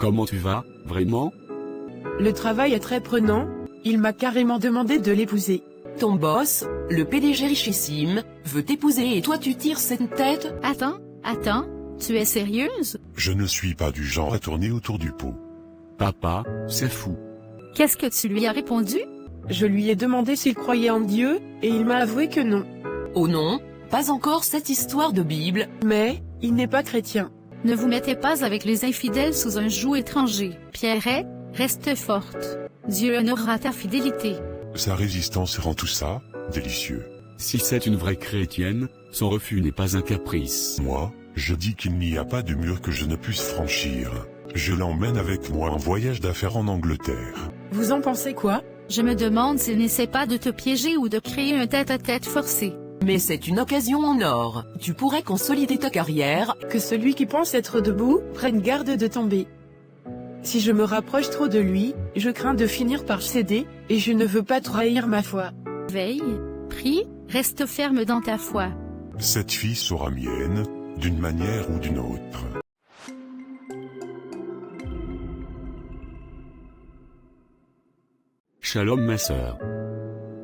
Comment tu vas, vraiment? Le travail est très prenant, il m'a carrément demandé de l'épouser. Ton boss, le PDG richissime, veut t'épouser et toi tu tires cette tête? Attends, tu es sérieuse? Je ne suis pas du genre à tourner autour du pot. Papa, c'est fou. Qu'est-ce que tu lui as répondu? Je lui ai demandé s'il croyait en Dieu, et il m'a avoué que non. Oh non, pas encore cette histoire de Bible. Mais, il n'est pas chrétien. Ne vous mettez pas avec les infidèles sous un joug étranger. Pierrette, reste forte. Dieu honorera ta fidélité. Sa résistance rend tout ça délicieux. Si c'est une vraie chrétienne, son refus n'est pas un caprice. Moi, je dis qu'il n'y a pas de mur que je ne puisse franchir. Je l'emmène avec moi en voyage d'affaires en Angleterre. Vous en pensez quoi? Je me demande s'il n'essaie pas de te piéger ou de créer un tête-à-tête forcé. Mais c'est une occasion en or. Tu pourrais consolider ta carrière. Que celui qui pense être debout, prenne garde de tomber. Si je me rapproche trop de lui, je crains de finir par céder, et je ne veux pas trahir ma foi. Veille, prie, reste ferme dans ta foi. Cette fille sera mienne, d'une manière ou d'une autre. Shalom ma sœur.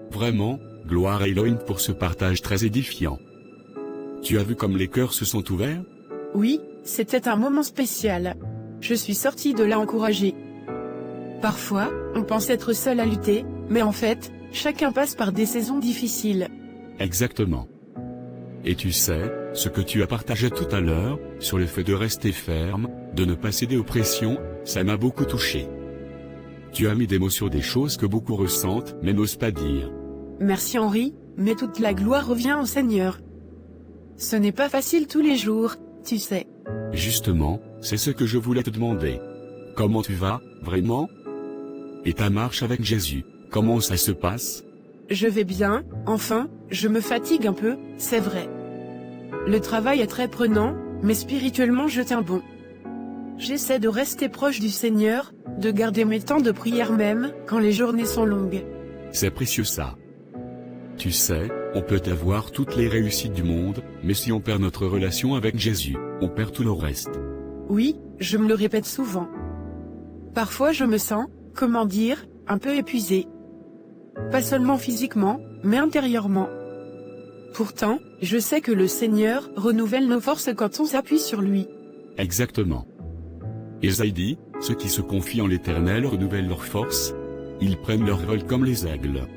Vraiment, gloire à Elohim pour ce partage très édifiant. Tu as vu comme les cœurs se sont ouverts? Oui, c'était un moment spécial. Je suis sortie de là encouragée. Parfois, on pense être seul à lutter, mais en fait, chacun passe par des saisons difficiles. Exactement. Et tu sais, ce que tu as partagé tout à l'heure, sur le fait de rester ferme, de ne pas céder aux pressions, ça m'a beaucoup touché. Tu as mis des mots sur des choses que beaucoup ressentent, mais n'osent pas dire. Merci Henri, mais toute la gloire revient au Seigneur. Ce n'est pas facile tous les jours, tu sais. Justement, c'est ce que je voulais te demander. Comment tu vas, vraiment? Et ta marche avec Jésus, comment ça se passe? Je vais bien, enfin, je me fatigue un peu, c'est vrai. Le travail est très prenant, mais spirituellement je tiens bon. J'essaie de rester proche du Seigneur, de garder mes temps de prière même, quand les journées sont longues. C'est précieux ça. Tu sais, on peut avoir toutes les réussites du monde, mais si on perd notre relation avec Jésus, on perd tout le reste. Oui, je me le répète souvent. Parfois je me sens, comment dire, un peu épuisée. Pas seulement physiquement, mais intérieurement. Pourtant, je sais que le Seigneur renouvelle nos forces quand on s'appuie sur lui. Exactement. Ésaïe dit, ceux qui se confient en l'Éternel renouvellent leurs forces. Ils prennent leur vol comme les aigles.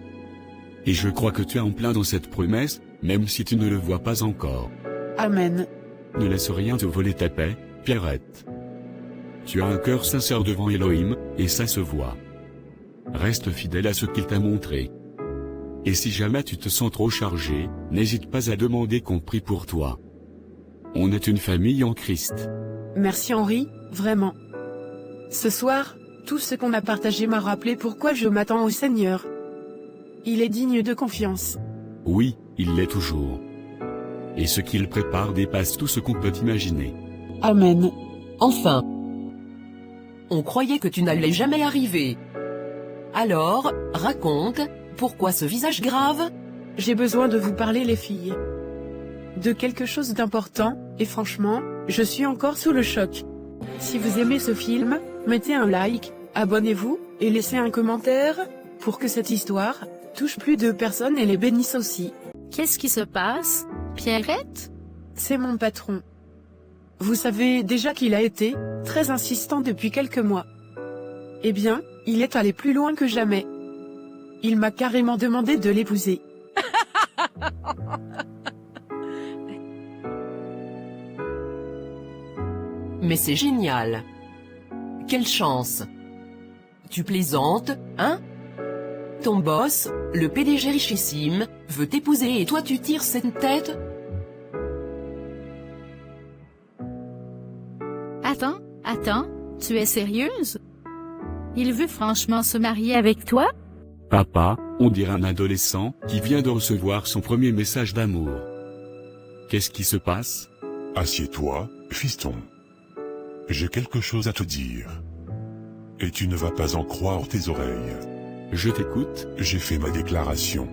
Et je crois que tu es en plein dans cette promesse, même si tu ne le vois pas encore. Amen. Ne laisse rien te voler ta paix, Pierrette. Tu as un cœur sincère devant Elohim, et ça se voit. Reste fidèle à ce qu'il t'a montré. Et si jamais tu te sens trop chargé, n'hésite pas à demander qu'on prie pour toi. On est une famille en Christ. Merci Henri, vraiment. Ce soir, tout ce qu'on a partagé m'a rappelé pourquoi je m'attends au Seigneur. Il est digne de confiance. Oui, il l'est toujours. Et ce qu'il prépare dépasse tout ce qu'on peut imaginer. Amen. Enfin. On croyait que tu n'allais jamais arriver. Alors, raconte, pourquoi ce visage grave? J'ai besoin de vous parler les filles. De quelque chose d'important, et franchement, je suis encore sous le choc. Si vous aimez ce film, mettez un like, abonnez-vous, et laissez un commentaire, pour que cette histoire touche plus de personnes et les bénisse aussi. Qu'est-ce qui se passe, Pierrette? C'est mon patron. Vous savez déjà qu'il a été très insistant depuis quelques mois. Eh bien, il est allé plus loin que jamais. Il m'a carrément demandé de l'épouser. Mais c'est génial. Quelle chance. Tu plaisantes, hein? Ton boss, le PDG richissime, veut t'épouser et toi tu tires cette tête? Attends, tu es sérieuse? Il veut franchement se marier avec toi? Papa, on dirait un adolescent qui vient de recevoir son premier message d'amour. Qu'est-ce qui se passe? Assieds-toi, fiston. J'ai quelque chose à te dire. Et tu ne vas pas en croire tes oreilles. Je t'écoute. J'ai fait ma déclaration.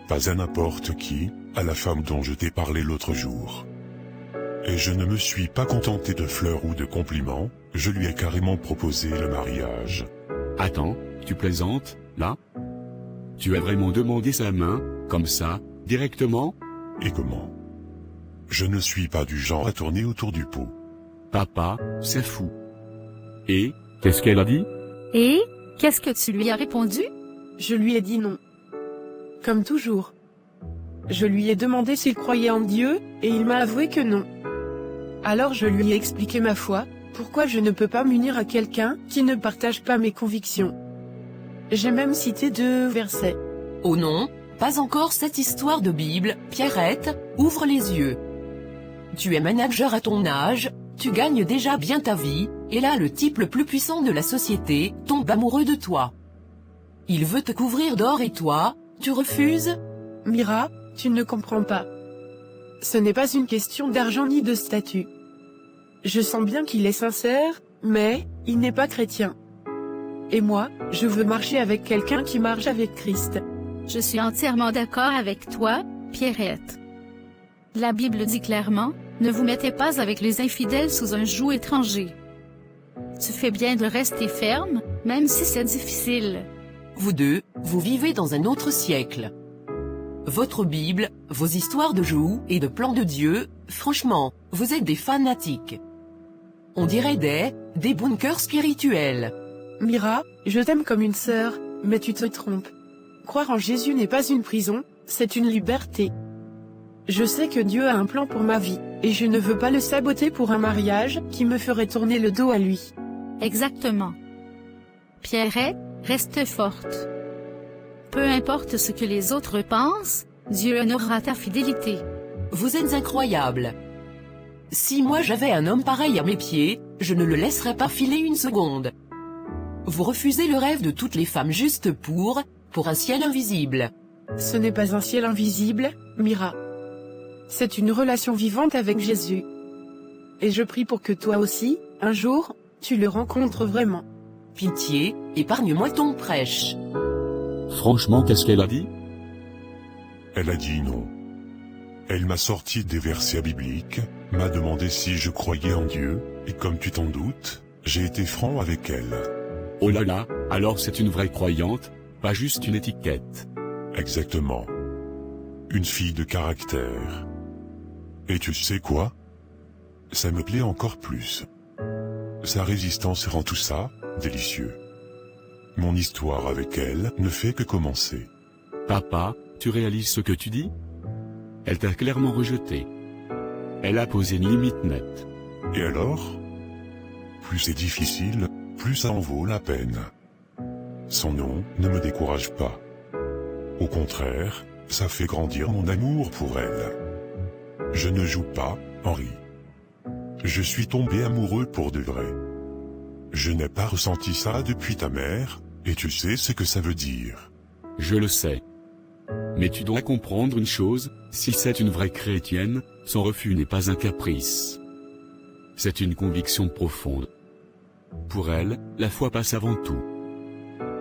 Pas à n'importe qui, à la femme dont je t'ai parlé l'autre jour. Et je ne me suis pas contenté de fleurs ou de compliments, Je lui ai carrément proposé le mariage. Attends, tu plaisantes, là? Tu as vraiment demandé sa main, comme ça, directement? Et comment? Je ne suis pas du genre à tourner autour du pot. Papa, c'est fou. Et, qu'est-ce qu'elle a dit? Et, qu'est-ce que tu lui as répondu? Je lui ai dit non. Comme toujours. Je lui ai demandé s'il croyait en Dieu, et il m'a avoué que non. Alors je lui ai expliqué ma foi, pourquoi je ne peux pas m'unir à quelqu'un qui ne partage pas mes convictions. J'ai même cité 2 versets. Oh non, pas encore cette histoire de Bible, Pierrette, ouvre les yeux. Tu es manager à ton âge, tu gagnes déjà bien ta vie, et là le type le plus puissant de la société tombe amoureux de toi. Il veut te couvrir d'or et toi, tu refuses? Mira, tu ne comprends pas. Ce n'est pas une question d'argent ni de statut. Je sens bien qu'il est sincère, mais il n'est pas chrétien. Et moi, je veux marcher avec quelqu'un qui marche avec Christ. Je suis entièrement d'accord avec toi, Pierrette. La Bible dit clairement, ne vous mettez pas avec les infidèles sous un joug étranger. Tu fais bien de rester ferme, même si c'est difficile. Vous deux, vous vivez dans un autre siècle. Votre Bible, vos histoires de joug et de plans de Dieu, franchement, vous êtes des fanatiques. On dirait des bunkers spirituels. Mira, je t'aime comme une sœur, mais tu te trompes. Croire en Jésus n'est pas une prison, c'est une liberté. Je sais que Dieu a un plan pour ma vie, et je ne veux pas le saboter pour un mariage qui me ferait tourner le dos à lui. Exactement. Pierrette, reste forte. Peu importe ce que les autres pensent, Dieu honorera ta fidélité. Vous êtes incroyable. Si moi j'avais un homme pareil à mes pieds, je ne le laisserais pas filer une seconde. Vous refusez le rêve de toutes les femmes juste pour un ciel invisible. Ce n'est pas un ciel invisible, Mira. C'est une relation vivante avec Jésus. Et je prie pour que toi aussi, un jour, tu le rencontres vraiment. Pitié, épargne-moi ton prêche. Franchement, qu'est-ce qu'elle a dit? Elle a dit non. Elle m'a sorti des versets bibliques, m'a demandé si je croyais en Dieu, et comme tu t'en doutes, j'ai été franc avec elle. Oh là là, alors c'est une vraie croyante, pas juste une étiquette. Exactement. Une fille de caractère. Et tu sais quoi? Ça me plaît encore plus. Sa résistance rend tout ça délicieux. Mon histoire avec elle ne fait que commencer. Papa, tu réalises ce que tu dis? Elle t'a clairement rejeté. Elle a posé une limite nette. Et alors? Plus c'est difficile, plus ça en vaut la peine. Son nom ne me décourage pas. Au contraire, ça fait grandir mon amour pour elle. Je ne joue pas, Henri. Je suis tombé amoureux pour de vrai. Je n'ai pas ressenti ça depuis ta mère, et tu sais ce que ça veut dire. Je le sais. Mais tu dois comprendre une chose, si c'est une vraie chrétienne, son refus n'est pas un caprice. C'est une conviction profonde. Pour elle, la foi passe avant tout.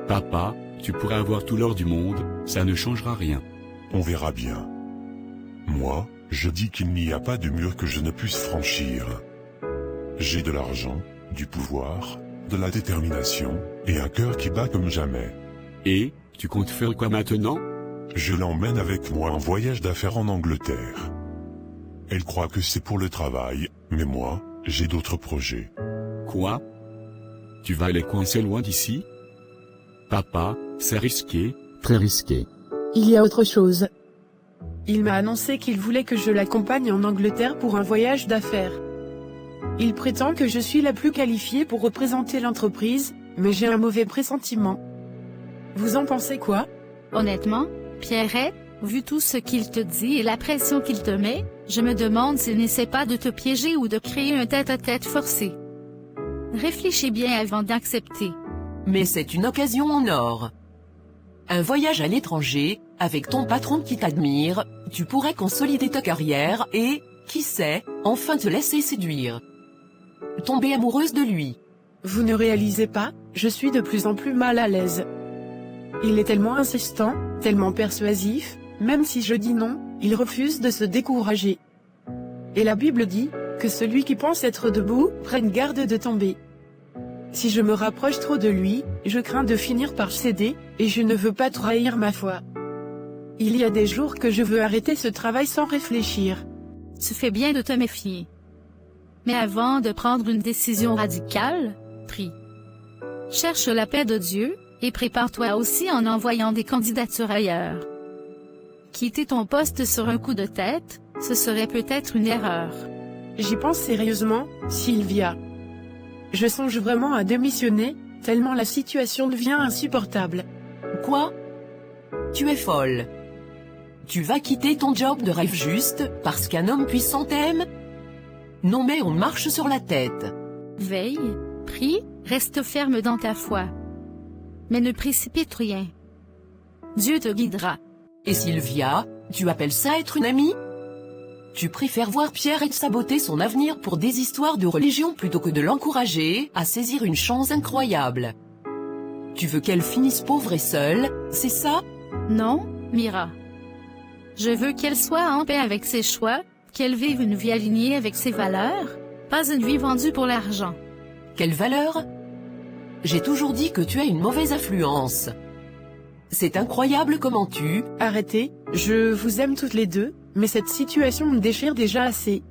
Papa, tu pourrais avoir tout l'or du monde, ça ne changera rien. On verra bien. Moi, je dis qu'il n'y a pas de mur que je ne puisse franchir. J'ai de l'argent, du pouvoir, de la détermination, et un cœur qui bat comme jamais. Et, tu comptes faire quoi maintenant? Je l'emmène avec moi en voyage d'affaires en Angleterre. Elle croit que c'est pour le travail, mais moi, j'ai d'autres projets. Quoi? Tu vas les coincer loin d'ici? Papa, c'est risqué, très risqué. Il y a autre chose. Il m'a annoncé qu'il voulait que je l'accompagne en Angleterre pour un voyage d'affaires. Il prétend que je suis la plus qualifiée pour représenter l'entreprise, mais j'ai un mauvais pressentiment. Vous en pensez quoi? Honnêtement, Pierrette, vu tout ce qu'il te dit et la pression qu'il te met, je me demande s'il n'essaie pas de te piéger ou de créer un tête-à-tête forcé. Réfléchis bien avant d'accepter. Mais c'est une occasion en or. Un voyage à l'étranger, avec ton patron qui t'admire, tu pourrais consolider ta carrière et, qui sait, enfin te laisser séduire. Tomber amoureuse de lui. Vous ne réalisez pas, je suis de plus en plus mal à l'aise. Il est tellement insistant, tellement persuasif, même si je dis non, il refuse de se décourager. Et la Bible dit, que celui qui pense être debout, prenne garde de tomber. Si je me rapproche trop de lui, je crains de finir par céder, et je ne veux pas trahir ma foi. Il y a des jours que je veux arrêter ce travail sans réfléchir. Tu fais bien de te méfier. Mais avant de prendre une décision radicale, prie. Cherche la paix de Dieu, et prépare-toi aussi en envoyant des candidatures ailleurs. Quitter ton poste sur un coup de tête, ce serait peut-être une erreur. J'y pense sérieusement, Sylvia. Je songe vraiment à démissionner, tellement la situation devient insupportable. Quoi? Tu es folle. Tu vas quitter ton job de rêve juste, parce qu'un homme puissant t'aime? Non mais on marche sur la tête. Veille, prie, reste ferme dans ta foi. Mais ne précipite rien. Dieu te guidera. Et Sylvia, tu appelles ça être une amie? Tu préfères voir Pierrette saboter son avenir pour des histoires de religion plutôt que de l'encourager à saisir une chance incroyable. Tu veux qu'elle finisse pauvre et seule, c'est ça? Non, Mira. Je veux qu'elle soit en paix avec ses choix, qu'elle vive une vie alignée avec ses valeurs, pas une vie vendue pour l'argent. Quelle valeur? J'ai toujours dit que tu as une mauvaise influence. C'est incroyable comment tu... Arrêtez, je vous aime toutes les deux, mais cette situation me déchire déjà assez.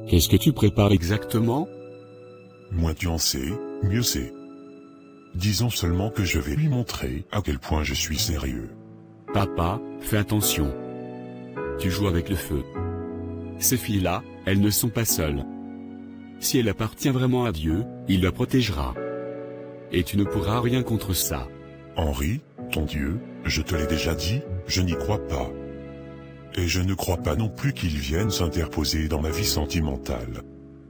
Qu'est-ce que tu prépares exactement? Moins tu en sais, mieux c'est. Disons seulement que je vais lui montrer à quel point je suis sérieux. Papa, fais attention. Tu joues avec le feu. Ces filles-là, elles ne sont pas seules. Si elle appartient vraiment à Dieu, il la protégera. Et tu ne pourras rien contre ça. Henri, ton Dieu, je te l'ai déjà dit, je n'y crois pas. Et je ne crois pas non plus qu'il vienne s'interposer dans ma vie sentimentale.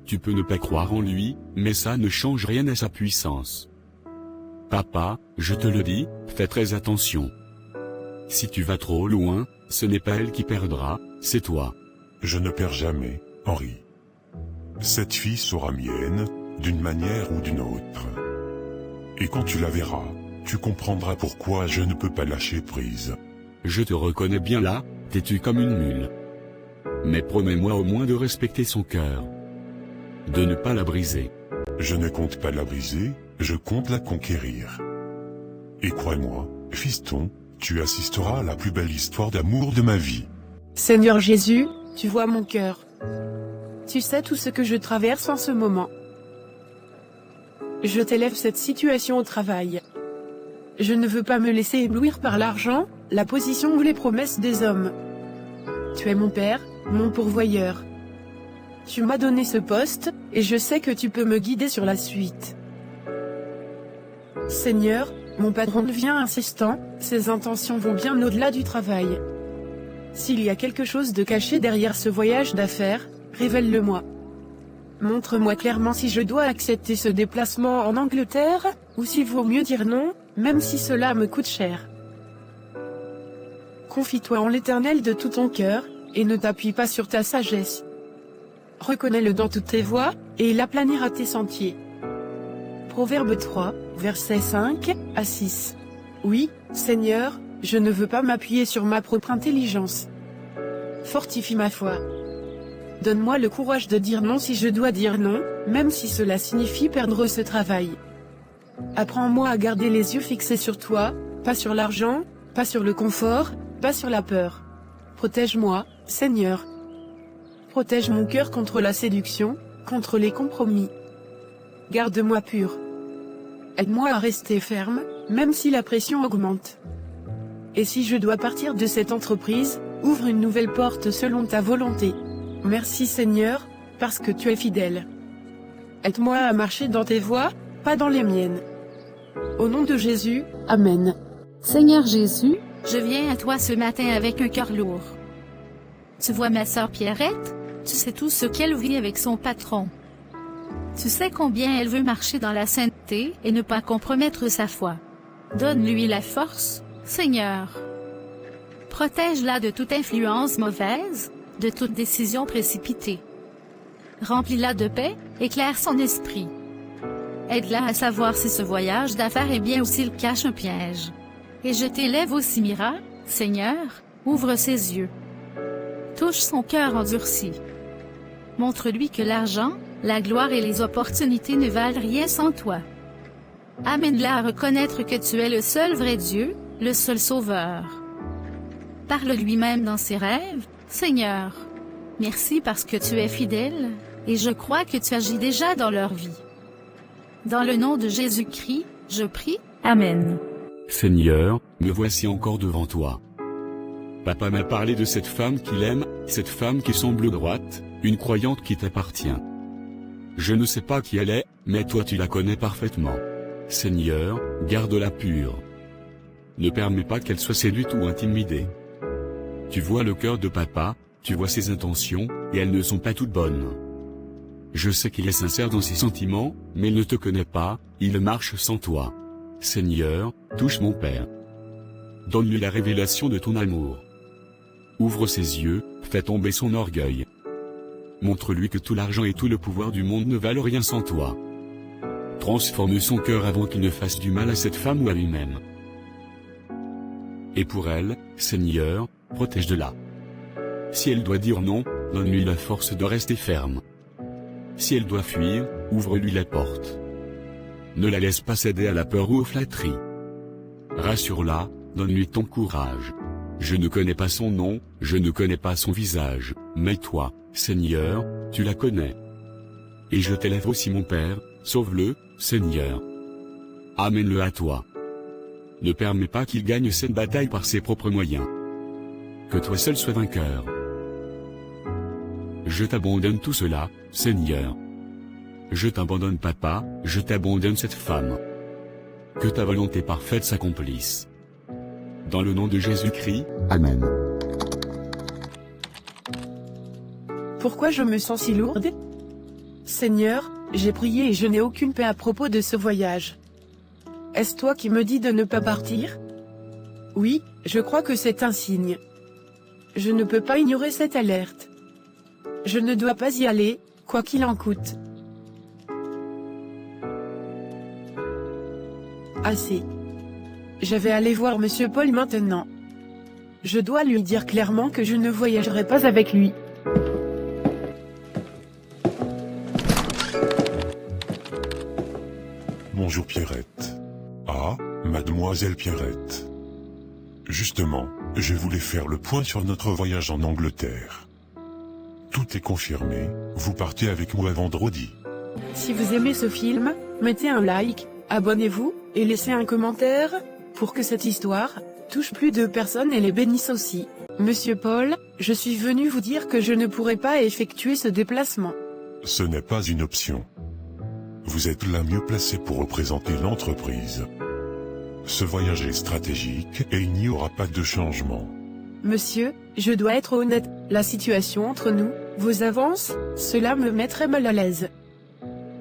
Tu peux ne pas croire en lui, mais ça ne change rien à sa puissance. Papa, je te le dis, fais très attention. Si tu vas trop loin, ce n'est pas elle qui perdra, c'est toi. Je ne perds jamais, Henri. Cette fille sera mienne, d'une manière ou d'une autre. Et quand tu la verras, tu comprendras pourquoi je ne peux pas lâcher prise. Je te reconnais bien là, têtu comme une mule. Mais promets-moi au moins de respecter son cœur. De ne pas la briser. Je ne compte pas la briser, je compte la conquérir. Et crois-moi, fiston, tu assisteras à la plus belle histoire d'amour de ma vie. Seigneur Jésus, tu vois mon cœur. Tu sais tout ce que je traverse en ce moment. Je t'élève cette situation au travail. Je ne veux pas me laisser éblouir par l'argent, la position ou les promesses des hommes. Tu es mon père, mon pourvoyeur. Tu m'as donné ce poste, et je sais que tu peux me guider sur la suite. Seigneur, mon patron devient insistant, ses intentions vont bien au-delà du travail. S'il y a quelque chose de caché derrière ce voyage d'affaires, révèle-le-moi. Montre-moi clairement si je dois accepter ce déplacement en Angleterre, ou s'il vaut mieux dire non, même si cela me coûte cher. Confie-toi en l'Éternel de tout ton cœur, et ne t'appuie pas sur ta sagesse. Reconnais-le dans toutes tes voies, et il aplanira tes sentiers. Proverbe 3, versets 5 à 6. Oui, Seigneur, je ne veux pas m'appuyer sur ma propre intelligence. Fortifie ma foi. Donne-moi le courage de dire non si je dois dire non, même si cela signifie perdre ce travail. Apprends-moi à garder les yeux fixés sur toi, pas sur l'argent, pas sur le confort, pas sur la peur. Protège-moi, Seigneur. Protège mon cœur contre la séduction, contre les compromis. Garde-moi pur. Aide-moi à rester ferme, même si la pression augmente. Et si je dois partir de cette entreprise, ouvre une nouvelle porte selon ta volonté. Merci Seigneur, parce que tu es fidèle. Aide-moi à marcher dans tes voies, pas dans les miennes. Au nom de Jésus, Amen. Seigneur Jésus, je viens à toi ce matin avec un cœur lourd. Tu vois ma sœur Pierrette, tu sais tout ce qu'elle vit avec son patron. Tu sais combien elle veut marcher dans la sainteté et ne pas compromettre sa foi. Donne-lui la force, Seigneur. Protège-la de toute influence mauvaise, de toute décision précipitée. Remplis-la de paix, éclaire son esprit. Aide-la à savoir si ce voyage d'affaires est bien ou s'il cache un piège. Et je t'élève aussi Mira, Seigneur, ouvre ses yeux. Touche son cœur endurci. Montre-lui que l'argent, la gloire et les opportunités ne valent rien sans toi. Amène-le à reconnaître que tu es le seul vrai Dieu, le seul Sauveur. Parle lui-même dans ses rêves, Seigneur. Merci parce que tu es fidèle, et je crois que tu agis déjà dans leur vie. Dans le nom de Jésus-Christ, je prie, Amen. Seigneur, me voici encore devant toi. Papa m'a parlé de cette femme qu'il aime, cette femme qui semble droite, une croyante qui t'appartient. Je ne sais pas qui elle est, mais toi tu la connais parfaitement. Seigneur, garde-la pure. Ne permets pas qu'elle soit séduite ou intimidée. Tu vois le cœur de papa, tu vois ses intentions, et elles ne sont pas toutes bonnes. Je sais qu'il est sincère dans ses sentiments, mais il ne te connaît pas, il marche sans toi. Seigneur, touche mon Père. Donne-lui la révélation de ton amour. Ouvre ses yeux, fais tomber son orgueil. Montre-lui que tout l'argent et tout le pouvoir du monde ne valent rien sans toi. Transforme son cœur avant qu'il ne fasse du mal à cette femme ou à lui-même. Et pour elle, Seigneur, protège-la. Si elle doit dire non, donne-lui la force de rester ferme. Si elle doit fuir, ouvre-lui la porte. Ne la laisse pas céder à la peur ou aux flatteries. Rassure-la, donne-lui ton courage. Je ne connais pas son nom, je ne connais pas son visage, mais toi, Seigneur, tu la connais. Et je t'élève aussi mon Père, sauve-le, Seigneur. Amène-le à toi. Ne permets pas qu'il gagne cette bataille par ses propres moyens. Que toi seul sois vainqueur. Je t'abandonne tout cela, Seigneur. Je t'abandonne papa, je t'abandonne cette femme. Que ta volonté parfaite s'accomplisse. Dans le nom de Jésus-Christ, Amen. Pourquoi je me sens si lourde? Seigneur, j'ai prié et je n'ai aucune paix à propos de ce voyage. Est-ce toi qui me dis de ne pas partir? Oui, je crois que c'est un signe. Je ne peux pas ignorer cette alerte. Je ne dois pas y aller, quoi qu'il en coûte. Assez. Je vais aller voir Monsieur Paul maintenant. Je dois lui dire clairement que je ne voyagerai pas avec lui. Bonjour Pierrette. Ah, mademoiselle Pierrette. Justement, je voulais faire le point sur notre voyage en Angleterre. Tout est confirmé, vous partez avec moi vendredi. Si vous aimez ce film, mettez un like, abonnez-vous, et laissez un commentaire, pour que cette histoire touche plus de personnes et les bénisse aussi. Monsieur Paul, je suis venu vous dire que je ne pourrai pas effectuer ce déplacement. Ce n'est pas une option. Vous êtes la mieux placée pour représenter l'entreprise. Ce voyage est stratégique et il n'y aura pas de changement. Monsieur, je dois être honnête, la situation entre nous, vos avances, cela me mettrait mal à l'aise.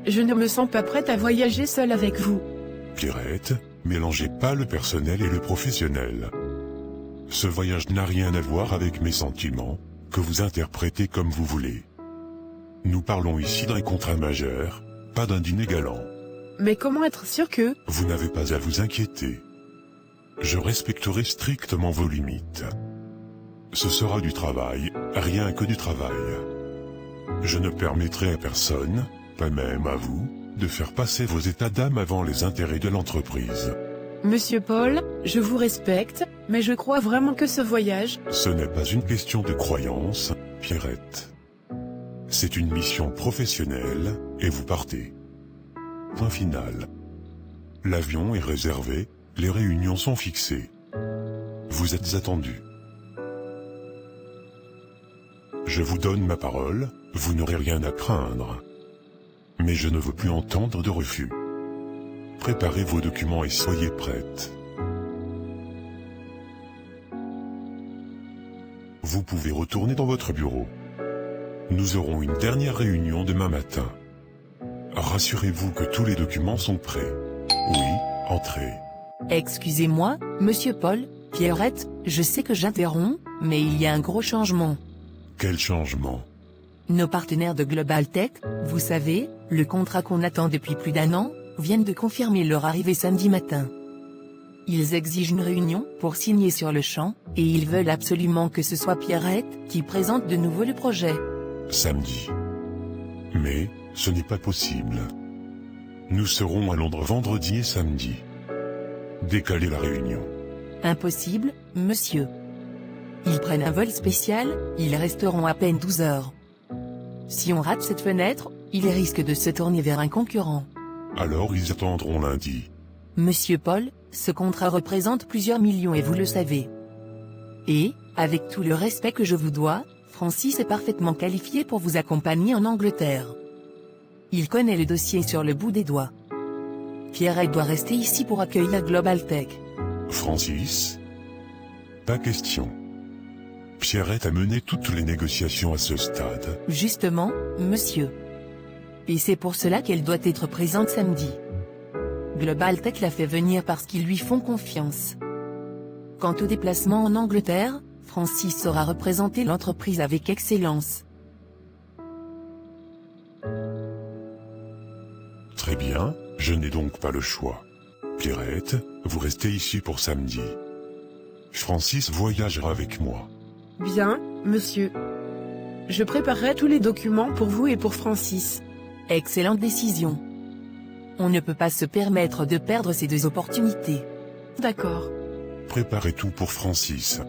Je ne me sens pas prête à voyager seule avec vous. Pierrette, mélangez pas le personnel et le professionnel. Ce voyage n'a rien à voir avec mes sentiments, que vous interprétez comme vous voulez. Nous parlons ici d'un contrat majeur, pas d'un dîner galant. Mais comment être sûr que... Vous n'avez pas à vous inquiéter. Je respecterai strictement vos limites. Ce sera du travail, rien que du travail. Je ne permettrai à personne, pas même à vous, de faire passer vos états d'âme avant les intérêts de l'entreprise. Monsieur Paul, je vous respecte, mais je crois vraiment que ce voyage... Ce n'est pas une question de croyance, Pierrette. C'est une mission professionnelle, et vous partez. Point final. L'avion est réservé, les réunions sont fixées. Vous êtes attendus. Je vous donne ma parole, vous n'aurez rien à craindre. Mais je ne veux plus entendre de refus. Préparez vos documents et soyez prêtes. Vous pouvez retourner dans votre bureau. Nous aurons une dernière réunion demain matin. Rassurez-vous que tous les documents sont prêts. Oui, entrez. Excusez-moi, Monsieur Paul, Pierrette, je sais que j'interromps, mais il y a un gros changement. Quel changement? Nos partenaires de Global Tech, vous savez, le contrat qu'on attend depuis plus d'1 an, viennent de confirmer leur arrivée samedi matin. Ils exigent une réunion pour signer sur le champ, et ils veulent absolument que ce soit Pierrette qui présente de nouveau le projet. Samedi. Mais, ce n'est pas possible. Nous serons à Londres vendredi et samedi. Décalez la réunion. Impossible, monsieur. Ils prennent un vol spécial, ils resteront à peine 12 heures. Si on rate cette fenêtre, ils risquent de se tourner vers un concurrent. Alors ils attendront lundi. Monsieur Paul, ce contrat représente plusieurs millions et vous le savez. Et, avec tout le respect que je vous dois, Francis est parfaitement qualifié pour vous accompagner en Angleterre. Il connaît le dossier sur le bout des doigts. Pierrette doit rester ici pour accueillir Global Tech. Francis? Pas question. Pierrette a mené toutes les négociations à ce stade. Justement, monsieur. Et c'est pour cela qu'elle doit être présente samedi. Global Tech l'a fait venir parce qu'ils lui font confiance. Quant au déplacement en Angleterre, Francis saura représenter l'entreprise avec excellence. Très bien, je n'ai donc pas le choix. Pierrette, vous restez ici pour samedi. Francis voyagera avec moi. Bien, monsieur. Je préparerai tous les documents pour vous et pour Francis. Excellente décision. On ne peut pas se permettre de perdre ces deux opportunités. D'accord. Préparez tout pour Francis.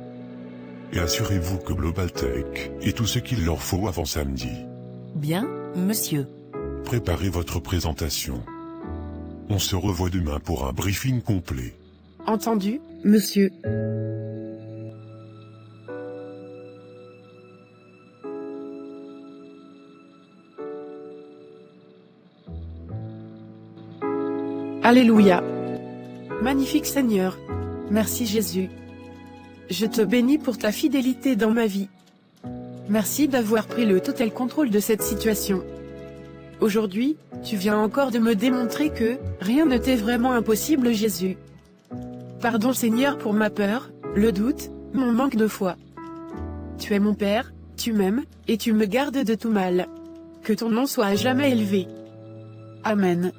Et assurez-vous que Global Tech ait tout ce qu'il leur faut avant samedi. Bien, monsieur. Préparez votre présentation. On se revoit demain pour un briefing complet. Entendu, monsieur. Alléluia. Magnifique Seigneur. Merci Jésus. Je te bénis pour ta fidélité dans ma vie. Merci d'avoir pris le total contrôle de cette situation. Aujourd'hui, tu viens encore de me démontrer que rien ne t'est vraiment impossible, Jésus. Pardon Seigneur pour ma peur, le doute, mon manque de foi. Tu es mon Père, tu m'aimes, et tu me gardes de tout mal. Que ton nom soit à jamais élevé. Amen.